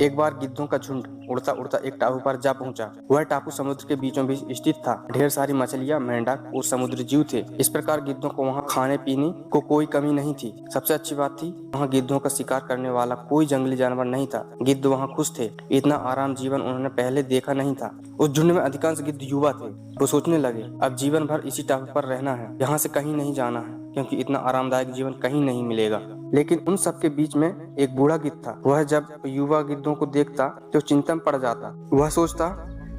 एक बार गिद्धों का झुंड उड़ता उड़ता एक टापू पर जा पहुंचा। वह टापू समुद्र के बीचों बीच स्थित था। ढेर सारी मछलियां, मेंढक और समुद्री जीव थे। इस प्रकार गिद्धों को वहां खाने पीने को कोई कमी नहीं थी। सबसे अच्छी बात थी, वहां गिद्धों का शिकार करने वाला कोई जंगली जानवर नहीं था। गिद्ध वहां खुश थे। इतना आराम जीवन उन्होंने पहले देखा नहीं था। उस झुंड में अधिकांश गिद्ध युवा थे। वो सोचने लगे, अब जीवन भर इसी टापू पर रहना है, यहाँ से कहीं नहीं जाना है, क्योंकि इतना आरामदायक जीवन कहीं नहीं मिलेगा। लेकिन उन सबके बीच में एक बूढ़ा गिद्ध था। वह जब युवा गिद्धों को देखता तो चिंता में पड़ जाता। वह सोचता,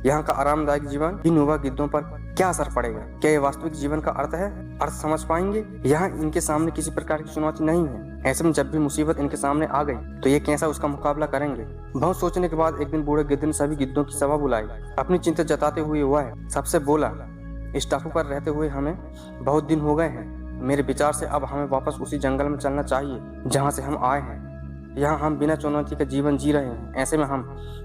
यहाँ का आरामदायक जीवन इन युवा गिद्धों पर क्या असर पड़ेगा? क्या ये वास्तविक जीवन का अर्थ है? अर्थ समझ पाएंगे? यहाँ इनके सामने किसी प्रकार की चुनौती नहीं है। ऐसे में जब भी मुसीबत इनके सामने आ गई तो ये कैसा उसका मुकाबला करेंगे? बहुत सोचने के बाद एक दिन बूढ़े गिद्ध ने सभी गिद्धों की सभा बुलाई। अपनी चिंता जताते हुए वह सबसे बोला, इस टापू पर रहते हुए हमें बहुत दिन हो गए हैं। मेरे विचार से अब हमें वापस उसी जंगल में चलना चाहिए जहाँ से हम आए हैं। यहाँ हम बिना चुनौती का जीवन जी रहे हैं। ऐसे में हम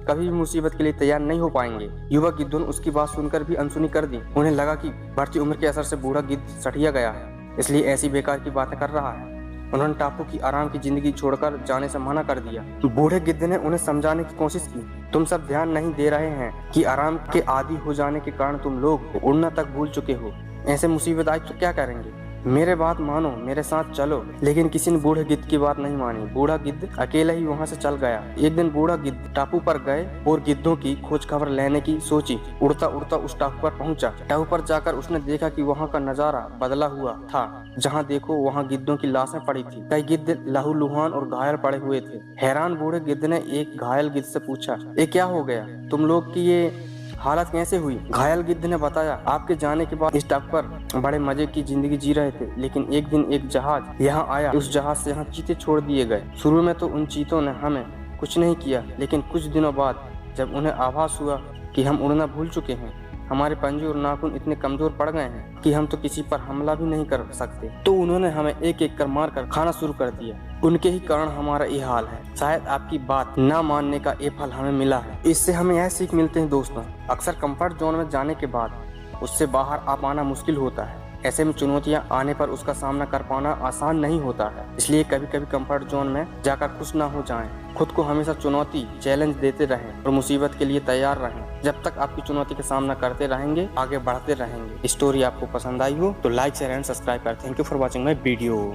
कभी भी मुसीबत के लिए तैयार नहीं हो पाएंगे। युवा गिद्धों ने उसकी बात सुनकर भी अनसुनी कर दी। उन्हें लगा कि बढ़ती उम्र के असर से बूढ़ा गिद्ध सठिया गया है, इसलिए ऐसी बेकार की बातें कर रहा है। उन्होंने टापू की आराम की जिंदगी छोड़कर जाने से मना कर दिया। बूढ़े गिद्ध ने उन्हें समझाने की कोशिश की, तुम सब ध्यान नहीं दे रहे हैं कि आराम के आदी हो जाने के कारण तुम लोग उड़ना तक भूल चुके हो। ऐसे मुसीबत आई तो क्या करेंगे? मेरे बात मानो, मेरे साथ चलो। लेकिन किसी ने बूढ़े गिद्ध की बात नहीं मानी। बूढ़ा गिद्ध अकेला ही वहां से चल गया। एक दिन बूढ़ा गिद्ध टापू पर गए और गिद्धों की खोज खबर लेने की सोची। उड़ता उड़ता उस टापू पर पहुंचा। टापू पर जाकर उसने देखा कि वहां का नजारा बदला हुआ था। जहां देखो वहां गिद्धों की लाशें पड़ी थी। कई गिद्ध लहूलुहान और घायल पड़े हुए थे। हैरान बूढ़े गिद्ध ने एक घायल गिद्ध से पूछा, ये क्या हो गया? तुम लोग की ये हालत कैसे हुई? घायल गिद्ध ने बताया, आपके जाने के बाद इस टापू पर बड़े मजे की जिंदगी जी रहे थे, लेकिन एक दिन एक जहाज यहाँ आया। उस जहाज से यहाँ चीते छोड़ दिए गए। शुरू में तो उन चीतों ने हमें कुछ नहीं किया, लेकिन कुछ दिनों बाद जब उन्हें आभास हुआ कि हम उड़ना भूल चुके हैं, हमारे पंजे और नाखून इतने कमजोर पड़ गए हैं कि हम तो किसी पर हमला भी नहीं कर सकते, तो उन्होंने हमें एक एक कर मार कर खाना शुरू कर दिया। उनके ही कारण हमारा ये हाल है। शायद आपकी बात ना मानने का ये फल हमें मिला है। इससे हमें यह सीख मिलते हैं दोस्तों, अक्सर कंफर्ट जोन में जाने के बाद उससे बाहर आ पाना मुश्किल होता है। ऐसे में चुनौतियां आने पर उसका सामना कर पाना आसान नहीं होता है। इसलिए कभी कभी कंफर्ट जोन में जाकर खुश ना हो जाएं। खुद को हमेशा चुनौती, चैलेंज देते रहें और मुसीबत के लिए तैयार रहें। जब तक आपकी चुनौती का सामना करते रहेंगे, आगे बढ़ते रहेंगे। स्टोरी आपको पसंद आई हो तो लाइक, शेयर एंड सब्सक्राइब करें। Thank you for watching my video.